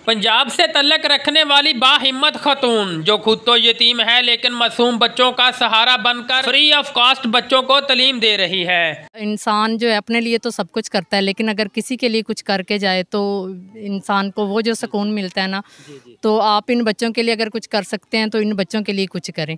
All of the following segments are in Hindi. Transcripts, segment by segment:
पंजाब से तल्लक रखने वाली बाहिम्मत खतून जो खुद तो यतीम है लेकिन मासूम बच्चों का सहारा बनकर फ्री ऑफ कॉस्ट बच्चों को तालीम दे रही है। इंसान जो है अपने लिए तो सब कुछ करता है, लेकिन अगर किसी के लिए कुछ करके जाए तो इंसान को वो जो सुकून मिलता है ना, तो आप इन बच्चों के लिए अगर कुछ कर सकते हैं तो इन बच्चों के लिए कुछ करें।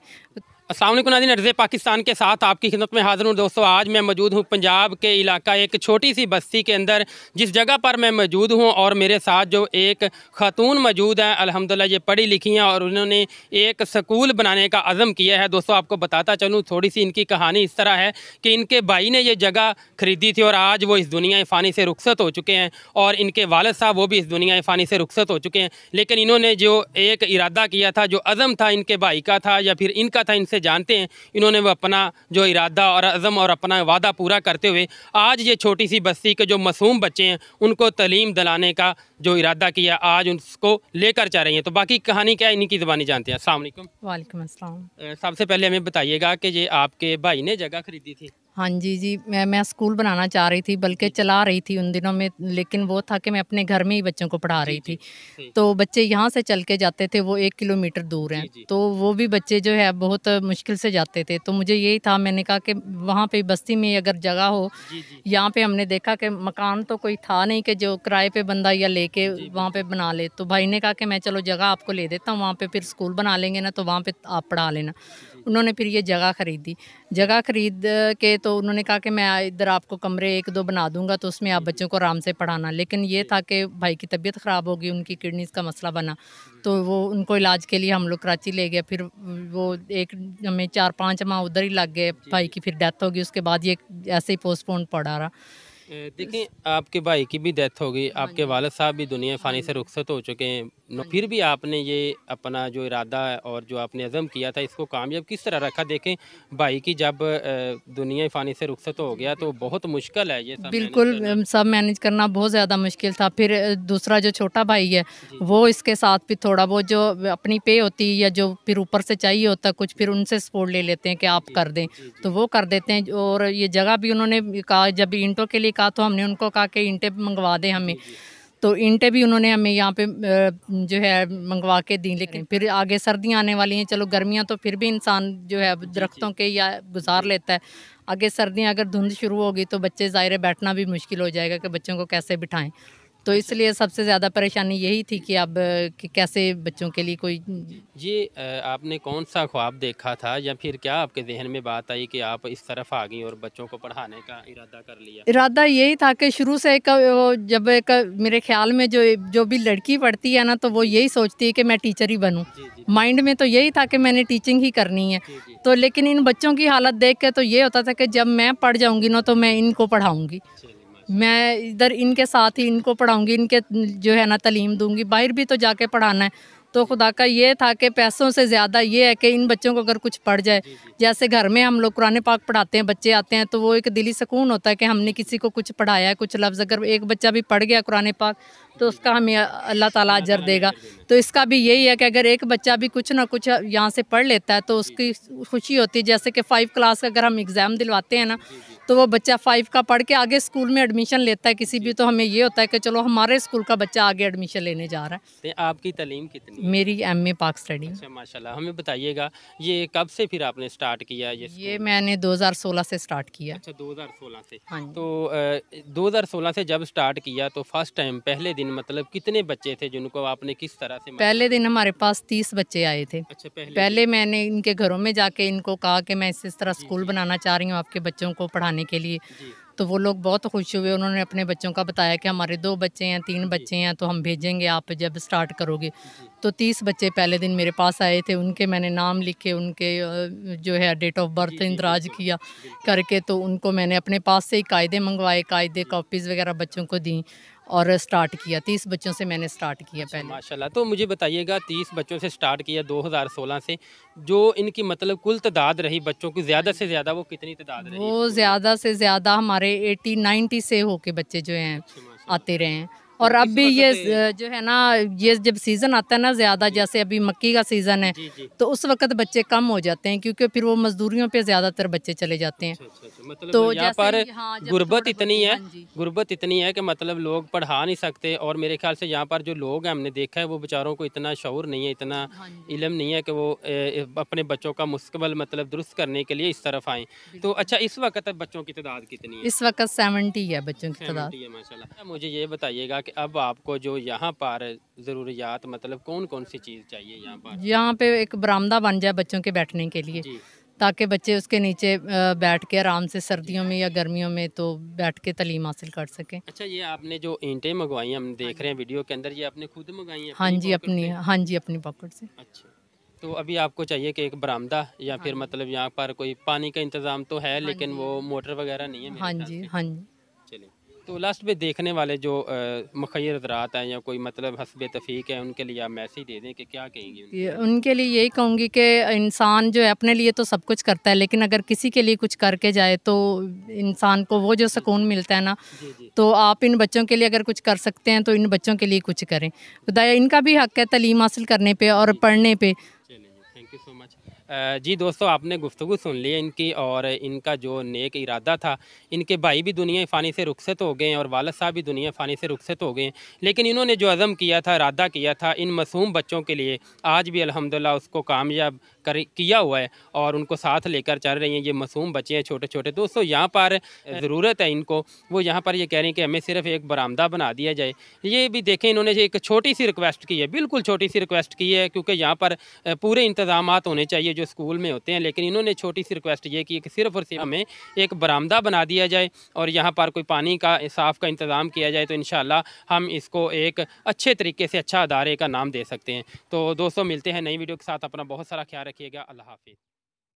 अस्सलाम वालेकुम नाज़रीन, अर्ज़ पाकिस्तान के साथ आपकी खिदमत में हाज़िर हूँ। दोस्तों, आज मैं मौजूद हूँ पंजाब के इलाका एक छोटी सी बस्ती के अंदर, जिस जगह पर मैं मौजूद हूँ और मेरे साथ जो एक खातून मौजूद है, अल्हम्दुलिल्लाह ये पढ़ी लिखी हैं और उन्होंने एक स्कूल बनाने का अज़म किया है। दोस्तों, आपको बताता चलूँ, थोड़ी सी इनकी कहानी इस तरह है कि इनके भाई ने ये जगह ख़रीदी थी और आज वो इस दुनिया फ़ानी से रुखसत हो चुके हैं और इनके वालिद साहब वो भी इस दुनिया फ़ानी से रुखसत हो चुके हैं। लेकिन इन्होंने जो एक इरादा किया था, जो अज़म था इनके भाई का था या फिर इनका था, इनसे जानते हैं, इन्होंने वो अपना जो इरादा और अज़म और अपना वादा पूरा करते हुए आज ये छोटी सी बस्ती के जो मासूम बच्चे हैं उनको तालीम दिलाने का जो इरादा किया, आज उसको लेकर जा रही हैं। तो बाकी कहानी क्या है, इन्हीं की ज़बानी जानते हैं। अस्सलाम वालेकुम। वालेकुम अस्सलाम। सबसे पहले हमें बताइएगा कि ये आपके भाई ने जगह खरीदी थी? हाँ जी जी, मैं स्कूल बनाना चाह रही थी, बल्कि चला रही थी उन दिनों में, लेकिन वो था कि मैं अपने घर में ही बच्चों को पढ़ा रही थी। तो बच्चे यहाँ से चल के जाते थे, वो 1 किलोमीटर दूर हैं, तो वो भी बच्चे जो है बहुत मुश्किल से जाते थे। तो मुझे यही था, मैंने कहा कि वहाँ पे बस्ती में अगर जगह हो, यहाँ पे हमने देखा कि मकान तो कोई था नहीं कि जो किराए पे बंदा या लेके वहाँ पे बना ले। तो भाई ने कहा कि मैं चलो जगह आपको ले देता हूँ, वहाँ पे फिर स्कूल बना लेंगे ना, तो वहाँ पे आप पढ़ा लेना। उन्होंने फिर ये जगह खरीदी। जगह खरीद के तो उन्होंने कहा कि मैं इधर आपको कमरे 1-2 बना दूंगा, तो उसमें आप बच्चों को आराम से पढ़ाना। लेकिन ये था कि भाई की तबीयत ख़राब हो गई, उनकी किडनीज़ का मसला बना, तो वो उनको इलाज के लिए हम लोग कराची ले गए। फिर वो एक हमें 4-5 माह उधर ही लग गए। भाई की फिर डेथ हो गई, उसके बाद ये ऐसे ही पोस्टपोन पड़ा रहा। देखिए, आपके भाई की भी डेथ हो गई, आपके वालिद साहब भी दुनिया फ़ानी से रुखसत हो चुके हैं, फिर भी आपने ये अपना जो इरादा है और जो आपने अज़म किया था इसको कामयाब किस तरह रखा? देखें, भाई की जब दुनिया फ़ानी से रुखसत हो गया तो बहुत मुश्किल है ये सब बिल्कुल, सब मैनेज करना बहुत ज़्यादा मुश्किल था। फिर दूसरा जो छोटा भाई है वो इसके साथ भी थोड़ा बहुत जो अपनी पे होती है या जो फिर ऊपर से चाहिए होता कुछ, फिर उनसे सपोर्ट ले लेते हैं कि आप कर दें, तो वो कर देते हैं। और ये जगह भी उन्होंने कहा, जब ईंटों के लिए कहा तो हमने उनको कहा कि ईंटें मंगवा दें हमें, तो ईंटें भी उन्होंने हमें यहाँ पे जो है मंगवा के दी। लेकिन फिर आगे सर्दियाँ आने वाली हैं, चलो गर्मियाँ तो फिर भी इंसान जो है दरख्तों के या गुजार लेता है, आगे सर्दियाँ अगर धुंध शुरू होगी तो बच्चे ज़ाहिर है बैठना भी मुश्किल हो जाएगा कि बच्चों को कैसे बिठाएं। तो इसलिए सबसे ज़्यादा परेशानी यही थी कि अब कि कैसे बच्चों के लिए कोई। जी, आपने कौन सा ख्वाब देखा था या फिर क्या आपके जहन में बात आई कि आप इस तरफ आ गई और बच्चों को पढ़ाने का इरादा कर लिया? इरादा यही था कि शुरू से जब मेरे ख्याल में जो जो भी लड़की पढ़ती है ना, तो वो यही सोचती है कि मैं टीचर ही बनूं। माइंड में तो यही था कि मैंने टीचिंग ही करनी है। तो लेकिन इन बच्चों की हालत देख के तो ये होता था कि जब मैं पढ़ जाऊंगी ना तो मैं इनको पढ़ाऊंगी, मैं इधर इनके साथ ही इनको पढ़ाऊंगी, इनके जो है ना तालीम दूंगी, बाहर भी तो जाके पढ़ाना है। तो खुदा का ये था कि पैसों से ज़्यादा ये है कि इन बच्चों को अगर कुछ पढ़ जाए, जैसे घर में हम लोग कुरान पाक पढ़ाते हैं, बच्चे आते हैं तो वो एक दिली सुकून होता है कि हमने किसी को कुछ पढ़ाया है, कुछ लफ्ज़ अगर एक बच्चा भी पढ़ गया कुरान पाक तो उसका हमें अल्लाह ताला अजर देगा। तो इसका भी यही है कि अगर एक बच्चा भी कुछ ना कुछ यहाँ से पढ़ लेता है तो उसकी खुशी होती है। जैसे कि 5 क्लास का अगर हम एग्ज़ाम दिलवाते हैं ना, तो वो बच्चा 5 का पढ़ के आगे स्कूल में एडमिशन लेता है किसी भी, तो हमें ये होता है कि चलो हमारे स्कूल का बच्चा आगे एडमिशन लेने जा रहा है। तो आपकी तालीम कितनी? मेरी MA पाक स्टडी। अच्छा, माशाल्लाह। हमें बताइएगा, ये कब से फिर आपने स्टार्ट किया ये मैंने 2016 से स्टार्ट किया। अच्छा, 2016 से। हाँ। तो 2016 से जब स्टार्ट किया तो फर्स्ट टाइम पहले दिन मतलब कितने बच्चे थे जिनको आपने किस तरह से? पहले दिन हमारे पास 30 बच्चे आए थे। अच्छा, पहले मैंने इनके घरों में जाके इनको कहा कि मैं इस तरह स्कूल बनाना चाह रही हूँ आपके बच्चों को पढ़ाने के लिए। तो वो लोग बहुत खुश हुए, उन्होंने अपने बच्चों का बताया कि हमारे 2 बच्चे हैं, 3 बच्चे हैं, तो हम भेजेंगे आप जब स्टार्ट करोगे। तो 30 बच्चे पहले दिन मेरे पास आए थे, उनके मैंने नाम लिखे, उनके जो है डेट ऑफ बर्थ इंदराज किया करके, तो उनको मैंने अपने पास से ही कायदे मंगवाए, कायदे कॉपीज़ वगैरह बच्चों को दी और स्टार्ट किया। 30 बच्चों से मैंने स्टार्ट किया पहले। माशाल्लाह। तो मुझे बताइएगा, 30 बच्चों से स्टार्ट किया 2016 से, जो इनकी मतलब कुल तादाद रही बच्चों की ज़्यादा से ज़्यादा वो कितनी तादाद रही? वो ज़्यादा से ज़्यादा हमारे 80-90 से होके बच्चे जो हैं आते रहे हैं। और अब इस भी ये वक्त जो है ना, ये जब सीज़न आता है ना ज़्यादा, जैसे अभी मक्की का सीज़न है, जी जी। तो उस वक्त बच्चे कम हो जाते हैं क्योंकि फिर वो मजदूरियों पे ज़्यादातर बच्चे चले जाते हैं। अच्छा अच्छा अच्छा, मतलब तो यहाँ जैसे पर ही हाँ, जब गुर्बत थोड़े इतनी बच्चे, है, हाँ जी, गुर्बत इतनी है कि मतलब लोग पढ़ा नहीं सकते, और मेरे ख्याल से यहाँ पर जो लोग हैं हमने देखा है वो बेचारों को इतना शऊर नहीं है, इतना हाँ जी, इल्म नहीं है कि वो अपने बच्चों का मुस्तकबिल मतलब दुरुस्त करने के लिए इस तरफ आएँ। तो बिल्कुल। अच्छा, इस वक्त बच्चों की तादाद कितनी है? इस वक्त 70 है बच्चों की तादाद। 70 है माशाल्लाह। मुझे ये बताइएगा कि अब आपको जो यहाँ पर ज़रूरियात मतलब कौन-कौन सी चीज़ चाहिए यहाँ पर? यहाँ पे एक बरामदा बन जाए बच्चों के बैठने के लिए, जी, ताकि बच्चे उसके नीचे बैठ के आराम से जी। सर्दियों में या गर्मियों में तो बैठ के तालीम हासिल कर सकें। अच्छा, ये आपने जो ईंटें मँगवाई हैं, हम हाँ देख रहे जी। हैं वीडियो के अंदर, ये आपने खुद मँगाई हैं हाँ अपनी जी, पॉकेट अपनी, से? हाँ जी, अपनी पॉकेट से। अच्छा। तो अभी आपको चाहिए कि एक बरामदा, या हाँ फिर जी। मतलब यहाँ पर कोई पानी का इंतज़ाम तो है, हाँ लेकिन जी। वो मोटर वग़ैरह नहीं है मेरे हाँ ख़्याल जी, से। हाँ जी। चलिए, तो लास्ट में देखने वाले जो मुख़य्यर हज़रात हैं या कोई मतलब हस्बे तफ़ीक है, उनके लिए आप मैसेज दे दें कि क्या कहेंगी उनके ये लिए? उनके लिए यही कहूँगी कि इंसान जो है अपने लिए तो सब कुछ करता है, लेकिन अगर किसी के लिए कुछ करके जाए तो इंसान को वो जो जी, सुकून मिलता है ना, जी, जी। तो आप इन बच्चों के लिए अगर कुछ कर सकते हैं तो इन बच्चों के लिए कुछ करें। खुदाया इनका भी हक है तालीम हासिल करने पे और जी, जी। पढ़ने पे। चलिए जी, थैंक यू सो मच। जी दोस्तों, आपने गुफ्तगू सुन ली है इनकी, और इनका जो नेक इरादा था। इनके भाई भी दुनिया फ़ानी से रुखसत हो गए हैं और वालिद साहब भी दुनिया फ़ानी से रुखसत हो गए हैं, लेकिन इन्होंने जो अज़म किया था, इरादा किया था इन मासूम बच्चों के लिए, आज भी अल्हम्दुलिल्लाह उसको कामयाब किया हुआ है, और उनको साथ लेकर चल रही हैं। ये मासूम बच्चे हैं छोटे छोटे। दोस्तों, यहाँ पर ज़रूरत है इनको, वो यहाँ पर ये कह रहे हैं कि हमें सिर्फ़ एक बरामदा बना दिया जाए। ये भी देखें, इन्होंने एक छोटी सी रिक्वेस्ट की है, बिल्कुल छोटी सी रिक्वेस्ट की है, क्योंकि यहाँ पर पूरे इंतज़ामात होने चाहिए जो स्कूल में होते हैं, लेकिन इन्होंने छोटी सी रिक्वेस्ट ये की कि सिर्फ़ और सिर्फ हमें एक बरामदा बना दिया जाए और यहाँ पर कोई पानी का साफ़ का इंतज़ाम किया जाए, तो इंशाअल्लाह हम इसको एक अच्छे तरीके से अच्छा अदारे का नाम दे सकते हैं। तो दोस्तों, मिलते हैं नई वीडियो के साथ। अपना बहुत सारा ख्याल रखिएगा। अल्लाह हाफ़िज़।